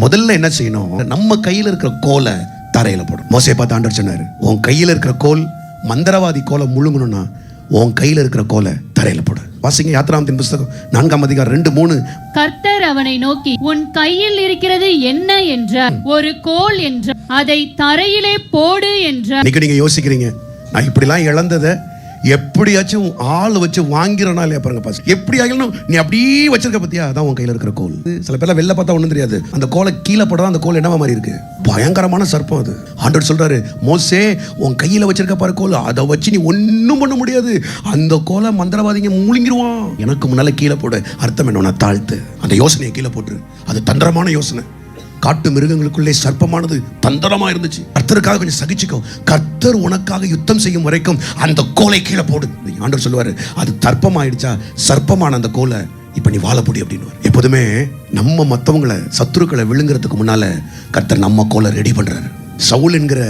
முதல்ல என்ன செய்யணும், நம்ம கையில இருக்கிற கோலை தரையில போடும். மோசே பார்த்து ஆண்டவர் சொன்னாரு, உன் கையில இருக்கிற கோல் மந்திரவாதி கோலை முழுங்கணும்னா உன் கையில இருக்கிற கோலை தரையில போடு. வாசிங்க யாத்திராகமத்தின் புத்தகம் 4ஆம் அதிகாரம் 2-3. கர்த்தர் அவனை நோக்கி, உன் கையில் இருக்கிறது என்ன என்றார். ஒரு கோல் என்றார். அதை தரையிலே போடு என்றார். இன்னைக்கு நீங்க யோசிக்கிறீங்க, நான் இப்படிலாம் இழந்ததை எப்படியாச்சும் ஆள் வச்சு வாங்கிறனா இல்லையா பாருங்க பாஸ். எப்படி ஆகணும் நீ அப்படியே வச்சிருக்க பத்தியா, அதான் உன் கையில இருக்கிற கோல். சில பேர்லாம் வெளில பார்த்தா ஒண்ணும் தெரியாது, அந்த கோலை கீழே போட்டா அந்த கோல் என்னவா மாதிரி இருக்கு, பயங்கரமான சர்ப்பம் அது. ஆண்டவர் சொல்றாரு, மோசே உன் கையில வச்சிருக்க பாரு கோல், அதை வச்சு நீ ஒன்னும் பண்ண முடியாது, அந்த கோலை மந்திரவாதிங்க முழுங்கிடுவான். எனக்கு முன்னால கீழே போடு. அர்த்தம் என்ன, தாழ்த்து. அந்த யோசனையை கீழே போட்டு, அது தந்திரமான யோசனை. காட்டு மிருகங்களுக்குள்ளே சர்ப்பமானது தந்திரமா இருந்துச்சு. கர்த்தருக்காக கொஞ்சம் சகிச்சுக்கோ, கர்த்தர் உனக்காக யுத்தம் செய்யும் வரைக்கும் அந்த கோலை கீழே போடு. ஆண்டவர் சொல்லுவாரு, அது தர்ப்பமாயிடுச்சா, சர்ப்பமான அந்த கோலை இப்ப நீ வாழப்படி அப்படின்னு. எப்போதுமே நம்ம மற்றவங்களை சத்துருக்களை விழுங்குறதுக்கு முன்னால கர்த்தர் நம்ம கோலை ரெடி பண்றாரு. சவுல் என்கிற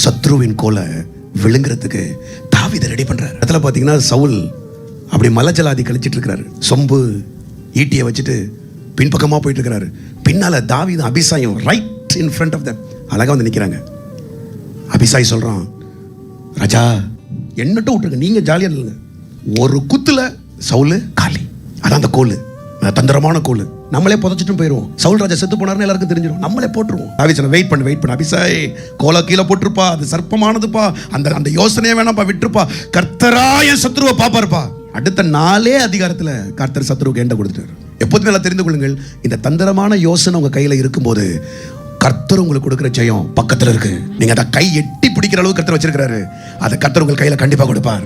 சத்ருவின் கோலை விழுங்குறதுக்கு தாவீதை ரெடி பண்றாரு. இடத்துல பாத்தீங்கன்னா சவுல் அப்படி மலஜலாதி கழிச்சிட்டு இருக்கிறாரு, சொம்பு ஈட்டியை வச்சுட்டு பின்பக்கமா போயிட்டு இருக்கிறாரு. பின்னால தாவீதும் அபிசாயும் right in front of them அழகா வந்து நிக்கிறாங்க. அபிசாய் சொல்றான், ராஜா என்னட்டும் விட்டுருங்க, நீங்க ஜாலியா இல்லைங்க. ஒரு குத்துல சவுல் காலி. அதான் அந்த கோல், தந்திரமான கோல். நம்மளே புதைச்சிட்டும் போயிடுவோம். சவுல் ராஜா செத்து போனாருன்னு எல்லாருக்கும் தெரிஞ்சிடும், நம்மளே போட்டுருவோம். தாவீது சொன்ன, வெயிட் பண்ணு அபிசாய், கோலை கீழே போட்டுருப்பா, அது சர்ப்பமானதுப்பா, அந்த யோசனையே வேணாம்ப்பா, விட்டுருப்பா, கர்த்தரா என் சத்ருவை பாப்பாருப்பா. அடுத்த 4 அதிகாரத்துல கர்த்தர் சத்ருவுக்கு எண்டை கொடுத்துட்டாரு. எப்போதுமே நல்லா தெரிந்து கொள்ளுங்கள், இந்த தந்திரமான யோசனை உங்க கையில இருக்கும்போது கர்த்தர் உங்களுக்கு கொடுக்கிற ஜெயம் பக்கத்துல இருக்கு. நீங்க அதை கை எட்டி பிடிக்கிற அளவுக்கு கர்த்தர் வச்சிருக்கிறாரு. அதை கர்த்தர் உங்க கையில கண்டிப்பா கொடுப்பார்.